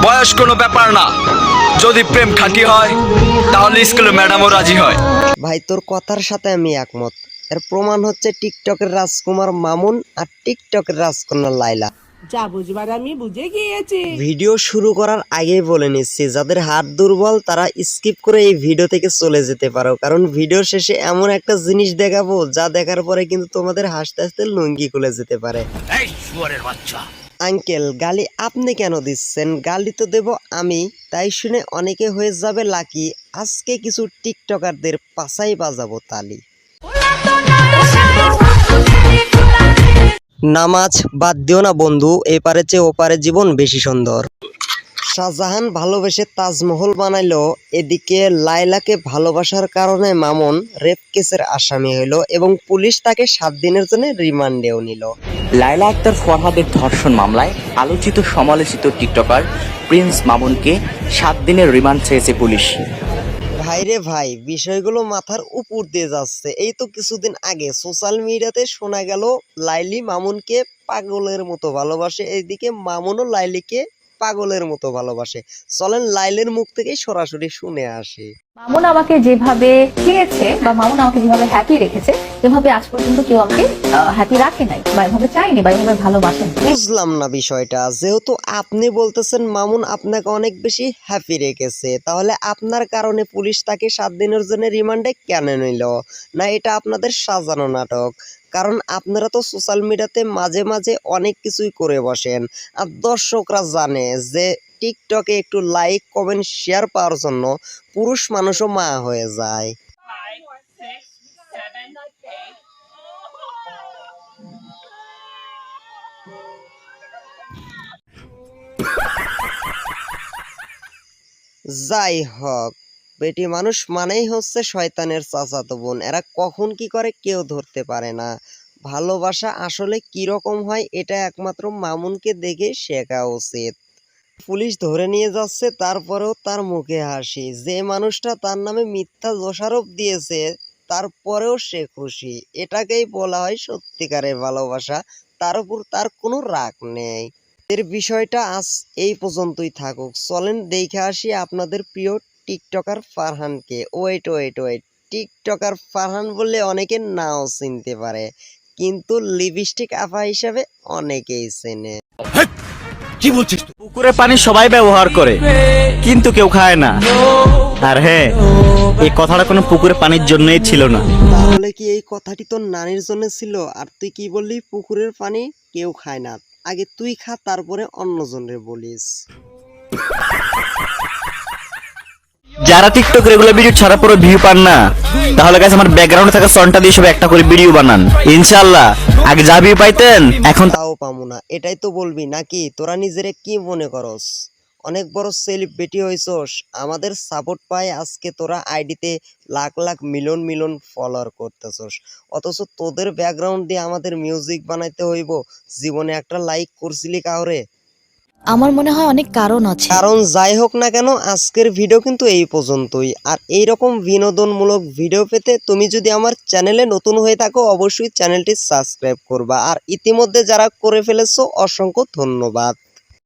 বয়স কোনো ব্যাপার না, যদি প্রেম খাঁটি হয় তাহলে স্কুলে ম্যাডামও রাজি হয়। ভাই তোর কথার সাথে আমি একমত। এর প্রমাণ হচ্ছে টিকটকের রাজকুমার মামুন আর টিকটকের রাজকন্যা লাইলা। যা বুঝবার আমি বুঝে গিয়েছি। ভিডিও শুরু করার আগেই বলে নিচ্ছি, যাদের হাত দুর্বল তারা স্কিপ করে এই ভিডিও থেকে চলে যেতে পারো, কারণ ভিডিও শেষে এমন একটা জিনিস দেখাবো যা দেখার পরে কিন্তু তোমাদের হাসতে হাসতে লুঙ্গি খুলে যেতে পারে। আঙ্কেল গালি আপনি কেন দিচ্ছেন? গালি তো দেব আমি, তাই শুনে অনেকে হয়ে যাবে লাকি। আজকে কিছু টিকটকারদের পাছাই বাজাবো তালি। নামাজ বাদ দিও না বন্ধু, এপারে চেয়ে ওপারে জীবন বেশি সুন্দর। শাহজাহান ভালোবেসে তাজমহল বানাইলো, এদিকে লাইলাকে ভালোবাসার কারণে মামুন রেপ কেসের আসামি হইল এবং পুলিশ তাকে 7 দিনের জন্য রিমান্ডেও নিল। লায়লা আক্তার ফরহাদের ধর্ষণ মামলায় আলোচিত সমালোচিত টিকটকার প্রিন্স মামুনকে 7 দিনের রিমান্ড চেয়েছে পুলিশ। ভাইরে ভাই, বিষয়গুলো মাথার উপর দিয়ে যাচ্ছে। এই তো কিছুদিন আগে সোশ্যাল মিডিয়াতে শোনা গেল লাইলি মামুনকে পাগলের মতো ভালোবাসে, এইদিকে মামুনও লাইলিকে পাগলের মতো ভালোবাসে। চলেন লাইলের মুখ থেকেই সরাসরি শুনে আসি। মামুন আমাকে যেভাবে চেয়েছে বা মামুন আমাকে যেভাবে হ্যাপি রেখেছে, যেভাবে আজ পর্যন্ত কেউ আমাকে হ্যাপি রাখে নাই বা এভাবে চাইনি বা এভাবে ভালোবাসেন। বুঝলাম না বিষয়টা। যেহেতু আপনি বলতেছেন মামুন আপনাকে অনেক বেশি হ্যাপি রেখেছে, তাহলে আপনার কারণে পুলিশ তাকে 7 দিনের জন্য রিমান্ডে কেন নিল? না এটা আপনাদের সাজানো নাটক? কারণ আপনারা তো সোশ্যাল মিডিয়াতে মাঝে মাঝে অনেক কিছুই করে বসেন, আর দর্শকরা জানে যে টিকটকে একটু লাইক কমেন্ট শেয়ার পাওয়ার জন্য পুরুষ মানুষও মা হয়ে যায়। যাই হোক, বেটি মানুষ মানেই হচ্ছে শয়তানের চাচাতো বোন। এরা কখন কি করে কেউ ধরতে পারে না। ভালোবাসা আসলে কিরকম হয় এটা একমাত্র মামুনকে দেখে শেখা উচিত। পুলিশ ধরে নিয়ে যাচ্ছে, তারপরেও তার মুখে হাসি। যে মানুষটা তার নামে মিথ্যা দোষারোপ দিয়েছে তারপরেও সে খুশি। এটাকেই বলা হয় সত্যিকারের ভালোবাসা। তার উপর তার কোনো রাগ নেই। এর বিষয়টা আজ এই পর্যন্তই থাকুক। চলেন দেখে আসি আপনাদের প্রিয় টিকটকার ফারহানকে। Wait wait wait, TikToker Farhan বললে অনেকে নাও চিনতে পারে, কিন্তু লিপস্টিক আপা হিসাবে অনেকেই চেনে। পুকুরের পানি সবাই ব্যবহার করে, কিন্তু কেউ খায় না। আর হ্যাঁ, এই কথাটা কোনো পুকুরের পানির জন্যই ছিল না। তাহলে কি এই কথাটি তোর নানির জন্য ছিল? আর তুই কি বললি পুকুরের পানি কেউ খায় না? আগে তুই খা, তারপরে অন্যজনরে বলিস। যারা টিকটক রেগুলার ভিডিও ছাড়ার পরে ভিউ পান না, তাহলে গাইস আমার ব্যাকগ্রাউন্ডে থাকা সনটা দিয়ে সব একটা করে ভিডিও বানান। ইনশাআল্লাহ আগে যা ভিউ পাইতেন এখন তাও পামু না, এটাই তো বলবি নাকি? তোরা নিজেরে কি মনে করস অনেক বড় সেলিব্রিটি হইছস? আমাদের সাপোর্ট পাই আজকে তোরা আইডিতে lakh lakh million million follower করতেছস, অথচ তোদের ব্যাকগ্রাউন্ড দিয়ে আমাদের মিউজিক বানাইতে হইব। জীবনে একটা লাইক করছিলি কাউরে? আমার মনে হয় অনেক কারণ আছে। কারণ যাই হোক না কেন, আজকের ভিডিও কিন্তু এই পর্যন্তই। আর এইরকম বিনোদনমূলক ভিডিও পেতে তুমি যদি আমার চ্যানেলে নতুন হয়ে থাকো অবশ্যই চ্যানেলটি সাবস্ক্রাইব করবা, আর ইতিমধ্যে যারা করে ফেলেছো অসংখ্য ধন্যবাদ।